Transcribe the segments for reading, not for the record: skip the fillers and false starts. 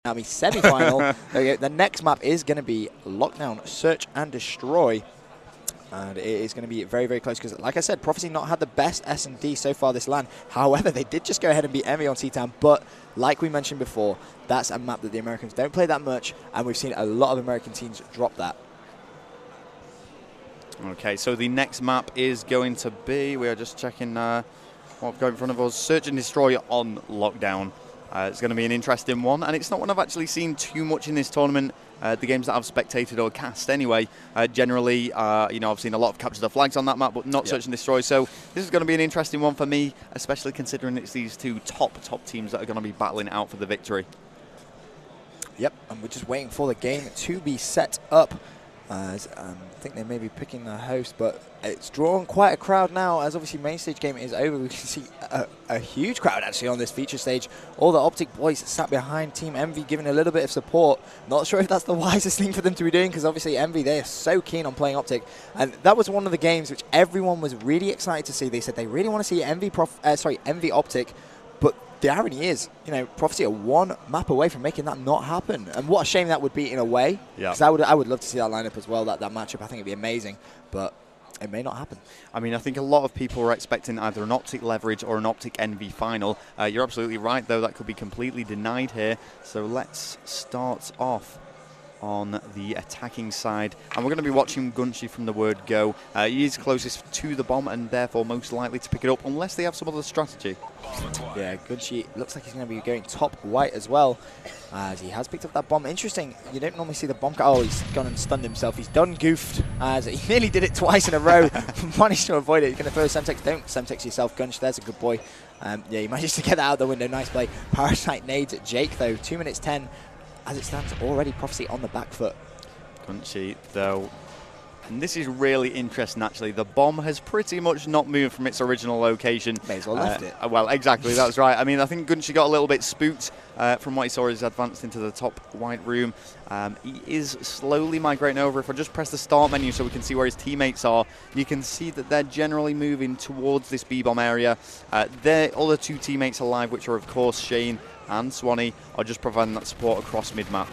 Now, semi-final. The next map is going to be Lockdown, Search and Destroy. And it is going to be very, very close because, like I said, Prophecy not had the best S&D so far this LAN. However, they did just go ahead and beat EnVy on T-Town. But like we mentioned before, that's a map that the Americans don't play that much. And we've seen a lot of American teams drop that. Okay, so the next map is going to be, we are just checking what we've got in front of us, Search and Destroy on Lockdown. It's going to be an interesting one, and it's not one I've actually seen too much in this tournament. The games that I've spectated or cast anyway, generally, you know, I've seen a lot of capture the flags on that map, but not Search and Destroy. So this is going to be an interesting one for me, especially considering it's these two top teams that are going to be battling out for the victory. Yep, and we're just waiting for the game to be set up. I think they may be picking the host, but it's drawn quite a crowd now. As obviously main stage game is over, we can see a huge crowd actually on this feature stage. All the Optic boys sat behind Team EnVy, giving a little bit of support. Not sure if that's the wisest thing for them to be doing, because obviously EnVy, they are so keen on playing Optic, and that was one of the games which everyone was really excited to see. They said they really want to see EnVy Optic, but the irony is, you know, Prophecy are one map away from making that not happen. And what a shame that would be in a way. Yeah. Because I would love to see that lineup as well, that matchup. I think it'd be amazing. But it may not happen. I mean, I think a lot of people are expecting either an Optic Leverage or an Optic EnVy final. You're absolutely right, though. That could be completely denied here. So let's start off on the attacking side, and we're going to be watching Gunshi from the word go. He is closest to the bomb and therefore most likely to pick it up unless they have some other strategy. Yeah, Gunshi looks like he's going to be going top white as well, as he has picked up that bomb. Interesting, you don't normally see the bomb. Oh, he's gone and stunned himself. He's done goofed, as he nearly did it twice in a row. Managed to avoid it. He's going to throw Semtex. Don't Semtex yourself, Gunsh. There's a good boy. Yeah, he managed to get that out the window. Nice play. Parasite nades at Jake though. 2 minutes 10. As it stands, already Prophecy on the back foot. Gunshi, though, and this is really interesting actually, the bomb has pretty much not moved from its original location. May as well left it. Well, exactly, that's right. I mean, I think Gunshi got a little bit spooked from what he saw as he advanced into the top white room. He is slowly migrating over. If I just press the start menu so we can see where his teammates are, you can see that they're generally moving towards this B-bomb area. Their other two teammates alive, which are of course Shane and Swanee, are just providing that support across mid-map.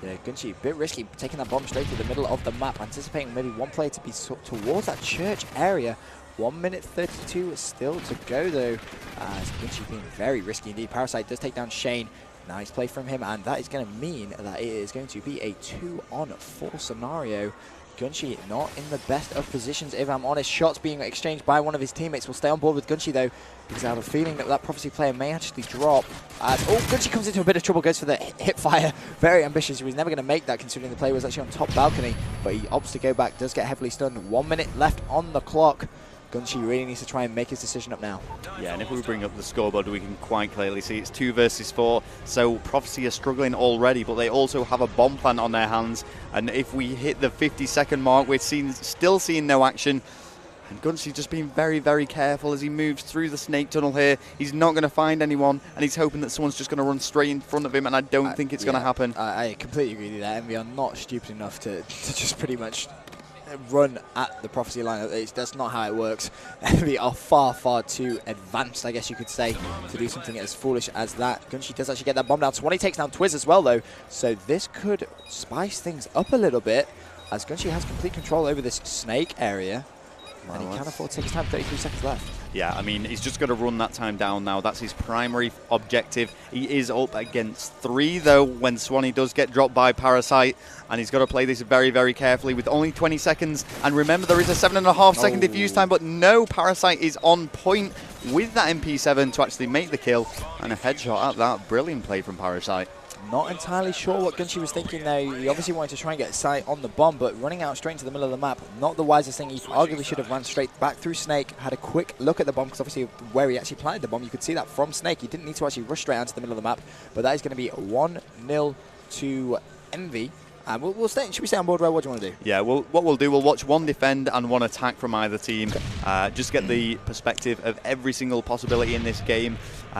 Yeah, Gunshi, a bit risky, taking that bomb straight to the middle of the map, anticipating maybe one player to be towards that church area. 1 minute 32 still to go though, as Gunshi being very risky indeed. Parasite does take down Shane. Nice play from him, and that is going to mean that it is going to be a 2-on-4 scenario. Gunshi not in the best of positions, if I'm honest. Shots being exchanged by one of his teammates. Will stay on board with Gunshi though, because I have a feeling that that Prophecy player may actually drop. Gunshi comes into a bit of trouble, goes for the hip fire. Very ambitious. He was never going to make that, considering the player was actually on top balcony, but he opts to go back, does get heavily stunned. 1 minute left on the clock. Gunshi really needs to try and make his decision up now. Yeah, and if we bring up the scoreboard, we can quite clearly see it's 2 versus 4. So Prophecy are struggling already, but they also have a bomb plant on their hands. And if we hit the 50-second mark, we're still seeing no action. And Gunshi just being very, very careful as he moves through the snake tunnel here. He's not going to find anyone, and he's hoping that someone's just going to run straight in front of him, and I don't think it's going to happen. I completely agree with that. EnVy are not stupid enough to just pretty much run at the Prophecy lineup. That's not how it works. EnVy are far, far too advanced, I guess you could say, to do something as foolish as that. Gunshi does actually get that bomb down. Swanee takes down Twiz as well, though, so this could spice things up a little bit, as Gunshi has complete control over this snake area. And he can afford to take his time, 33 seconds left. Yeah, I mean, he's just going to run that time down now. That's his primary objective. He is up against 3, though, when Swanee does get dropped by Parasite. And he's got to play this very, very carefully with only 20 seconds. And remember, there is a 7.5 second diffuse time, but no, Parasite is on point with that MP7 to actually make the kill. And a headshot at that. Brilliant play from Parasite. Not entirely sure what Gunshi was thinking there. He obviously wanted to try and get sight on the bomb, but running out straight into the middle of the map, not the wisest thing. He arguably should have run straight back through Snake, had a quick look at the bomb, because obviously where he actually planted the bomb, you could see that from Snake. He didn't need to actually rush straight onto the middle of the map, but that is going to be 1-0 to EnVy. We'll stay. Should we stay on board, Ro? What do you want to do? Yeah, well, what we'll do, we'll watch one defend and one attack from either team. Just get the perspective of every single possibility in this game.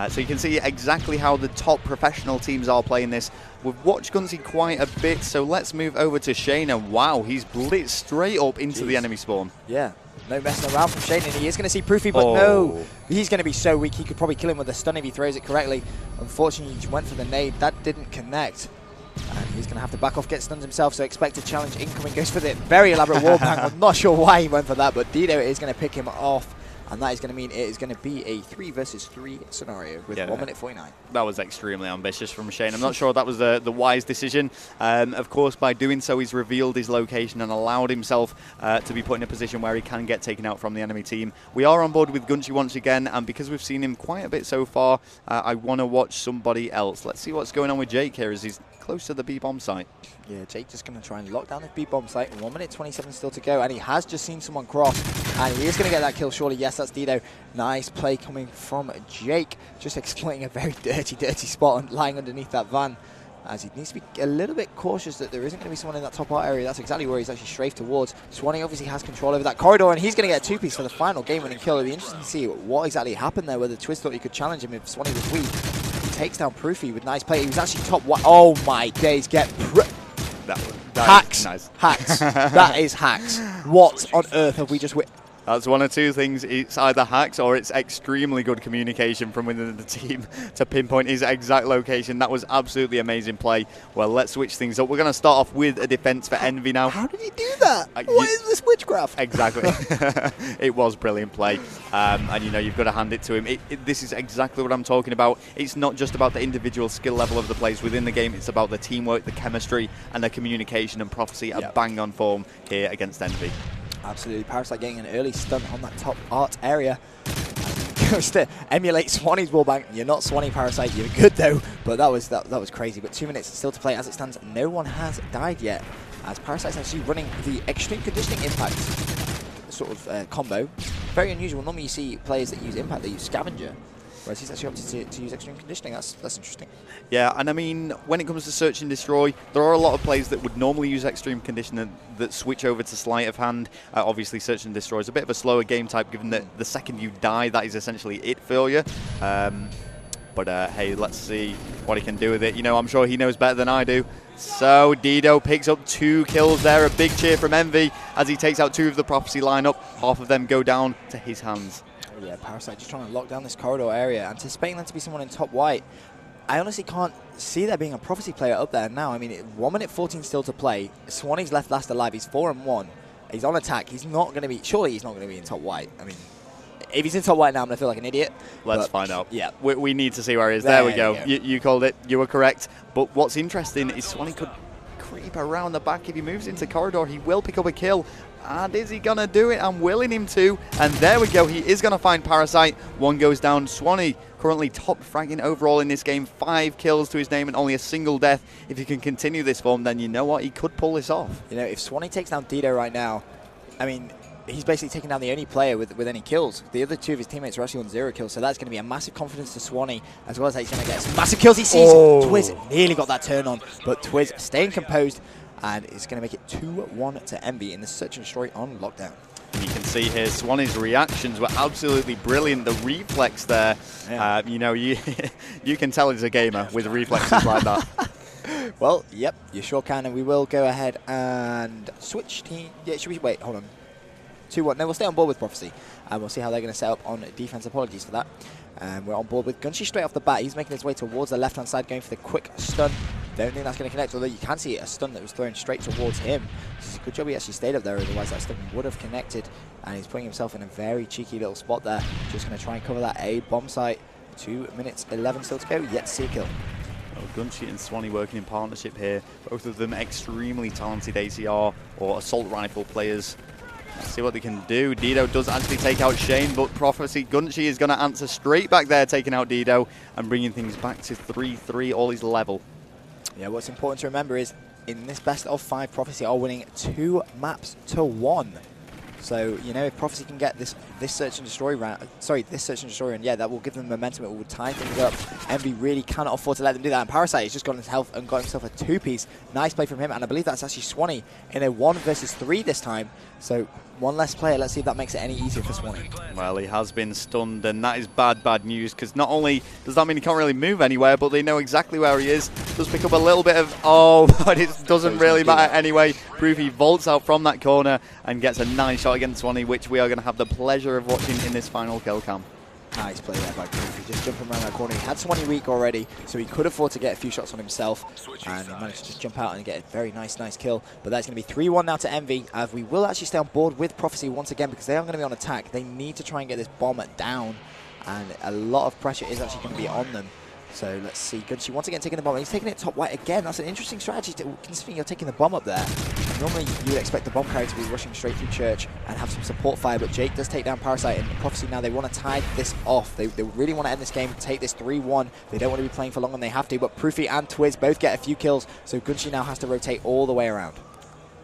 So you can see exactly how the top professional teams are playing this. We've watched Gunshi quite a bit, so let's move over to Shane. And wow, he's blitzed straight up into the enemy spawn. Yeah. No messing around from Shane, and he is going to see Proofy, but no. He's going to be so weak, he could probably kill him with a stun if he throws it correctly. Unfortunately, he went for the nade. That didn't connect. And he's going to have to back off, get stunned himself, so expect a challenge incoming. Goes for the very elaborate wall bang. I'm not sure why he went for that, but Dido is going to pick him off. And that is going to mean it is going to be a 3 versus 3 scenario with 1 minute 49. That was extremely ambitious from Shane. I'm not sure that was the wise decision. Of course, by doing so, he's revealed his location and allowed himself to be put in a position where he can get taken out from the enemy team. We are on board with Gunchi once again, and because we've seen him quite a bit so far, I want to watch somebody else. Let's see what's going on with Jake here as he's close to the B-bomb site. Yeah, Jake just going to try and lock down this B-bomb site. 1 minute 27 still to go, and he has just seen someone cross, and he is going to get that kill surely. Yes, that's Dido. Nice play coming from Jake, just exploiting a very dirty spot lying underneath that van, as he needs to be a little bit cautious that there isn't going to be someone in that top art area. That's exactly where he's actually strafed towards. Swanee obviously has control over that corridor, and he's going to get a 2-piece for the final game-winning kill. It'll be interesting to see what exactly happened there, whether Twiz thought he could challenge him if Swanee was weak. He takes down Proofy with nice play. He was actually top one. Oh my days, hacks. Nice. Hacks. That is hacks. What on earth have we just That's one of two things. It's either hacks or it's extremely good communication from within the team to pinpoint his exact location. That was absolutely amazing play. Well, let's switch things up. We're going to start off with a defense for EnVy now. How did he do that? What is this witchcraft? Exactly. It was brilliant play. And, you know, you've got to hand it to him. This is exactly what I'm talking about. It's not just about the individual skill level of the players within the game. It's about the teamwork, the chemistry, and the communication, and Prophecy are bang on form here against EnVy. Absolutely. Parasite getting an early stun on that top art area. Goes to emulate Swanee's wallbang. You're not Swanee, Parasite. You're good though. But that was crazy. But 2 minutes still to play. As it stands, no one has died yet. As Parasite's actually running the extreme conditioning impact sort of combo. Very unusual. Normally you see players that use impact, they use scavenger. Whereas he's actually opted to use extreme conditioning. That's interesting. Yeah, and I mean, when it comes to search and destroy, there are a lot of players that would normally use extreme conditioning that switch over to sleight of hand. Obviously, search and destroy is a bit of a slower game type, given that the second you die, that is essentially it for you. But hey, let's see what he can do with it. You know, I'm sure he knows better than I do. So Dido picks up 2 kills there. A big cheer from EnVy as he takes out 2 of the Prophecy lineup. Half of them go down to his hands. Yeah, Parasite just trying to lock down this corridor area, anticipating there to be someone in top white. I honestly can't see there being a Prophecy player up there now. I mean, 1 minute 14 still to play. Swanee's last alive. He's 4-1. He's on attack. He's not going to be, surely he's not going to be in top white. I mean, if he's in top white now, I'm going to feel like an idiot. Let's find out. Yeah. We need to see where he is. There we go. You called it. You were correct. But what's interesting is Swanee could creep around the back. If he moves into corridor, he will pick up a kill. And is he going to do it? I'm willing him to. And there we go. He is going to find Parasite. 1 goes down. Swanee currently top fragging overall in this game. 5 kills to his name and only a single death. If he can continue this form, then you know what? He could pull this off. You know, if Swanee takes down Dido right now, I mean, he's basically taking down the only player with any kills. The other 2 of his teammates are actually on 0 kills, so that's going to be a massive confidence to Swanee, as well as he's going to get some massive kills. He sees Twiz nearly got that turn on, but Twiz staying composed, and it's going to make it 2-1 to EnVy in the search and destroy on lockdown. You can see here Swanee's reactions were absolutely brilliant. The reflex there, you know, you can tell he's a gamer with reflexes like that. Well, yep, you sure can, and we will go ahead and switch team. Yeah, should we wait? Hold on. 2-1. No, we'll stay on board with Prophecy, and we'll see how they're going to set up on defense. Apologies for that. We're on board with Gunshi straight off the bat. He's making his way towards the left-hand side, going for the quick stun. Don't think that's going to connect, although you can see a stun that was thrown straight towards him. It's a good job he actually stayed up there, otherwise that stun would have connected. And he's putting himself in a very cheeky little spot there. Just going to try and cover that A bomb site. 2 minutes 11 still to go, yet to see a kill. Well, Gunshi and Swanee working in partnership here. Both of them extremely talented ACR or assault rifle players. Let's see what they can do. Dido does actually take out Shane, but Prophecy Gunshi is going to answer straight back there, taking out Dido and bringing things back to 3-3. All is level. Yeah, what's important to remember is in this best of 5, Prophecy are winning 2 maps to 1. So, you know, if Prophecy can get this search and destroy round, this search and destroy run, yeah, that will give them momentum. It will tie things up. EnVy really cannot afford to let them do that. And Parasite has just got his health and got himself a 2-piece. Nice play from him, and I believe that's actually Swanee in a 1 versus 3 this time. So 1 less player. Let's see if that makes it any easier for Swanee. Well, he has been stunned, and that is bad news, because not only does that mean he can't really move anywhere, but they know exactly where he is. Does pick up a little bit of, but it doesn't really matter anyway. Proofy vaults out from that corner and gets a nice shot shot against Swanee, which we are going to have the pleasure of watching in this final kill cam. Nice play there by Goofy, just jumping around that corner. He had Swanee weak already, so he could afford to get a few shots on himself, and he managed to just jump out and get a very nice kill. But that's going to be 3-1 now to EnVy, as we will actually stay on board with Prophecy once again, because they are going to be on attack. They need to try and get this bomb down, and a lot of pressure is actually going to be on them. So let's see, Gunshi once again taking the bomb, and he's taking it top white again. That's an interesting strategy, considering you're taking the bomb up there. Normally you would expect the bomb carrier to be rushing straight through Church and have some support fire, but Jake does take down Parasite, and Prophecy now, they want to tie this off. They really want to end this game, take this 3-1. They don't want to be playing for long, and they have to, but Proofy and Twiz both get a few kills, so Gunshi now has to rotate all the way around.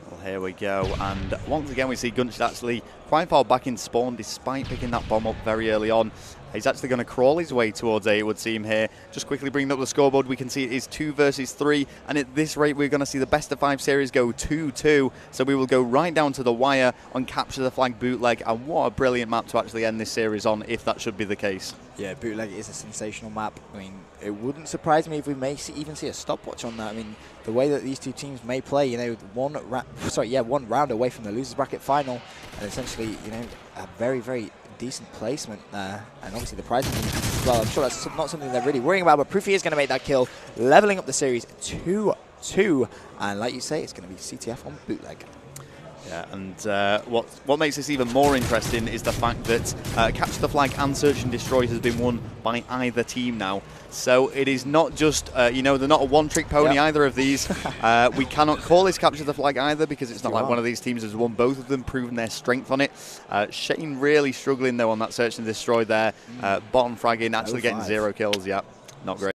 Well, here we go, and once again we see Gunshi actually quite far back in spawn, despite picking that bomb up very early on. He's actually going to crawl his way towards A, it would seem here. Just quickly bringing up the scoreboard, we can see it is 2 versus 3, and at this rate we're going to see the best of 5 series go 2-2. So we will go right down to the wire on Capture the Flag Bootleg, and what a brilliant map to actually end this series on, if that should be the case. Yeah, Bootleg is a sensational map. I mean, it wouldn't surprise me if we may even see a stopwatch on that. I mean, the way that these two teams may play, you know, one round away from the losers bracket final, and essentially, you know, a very decent placement there, and obviously the prize money as well. I'm sure that's not something they're really worrying about, but Proofy is going to make that kill, leveling up the series 2-2, and like you say, it's going to be CTF on Bootleg. Yeah, and what makes this even more interesting is the fact that Capture the Flag and Search and Destroy has been won by either team now. So it is not just, you know, they're not a one-trick pony, either of these. We cannot call this Capture the Flag either, because it's not like one of these teams has won both of them, proven their strength on it. Shane really struggling, though, on that Search and Destroy there. Bottom fragging, actually getting 0 kills, not great.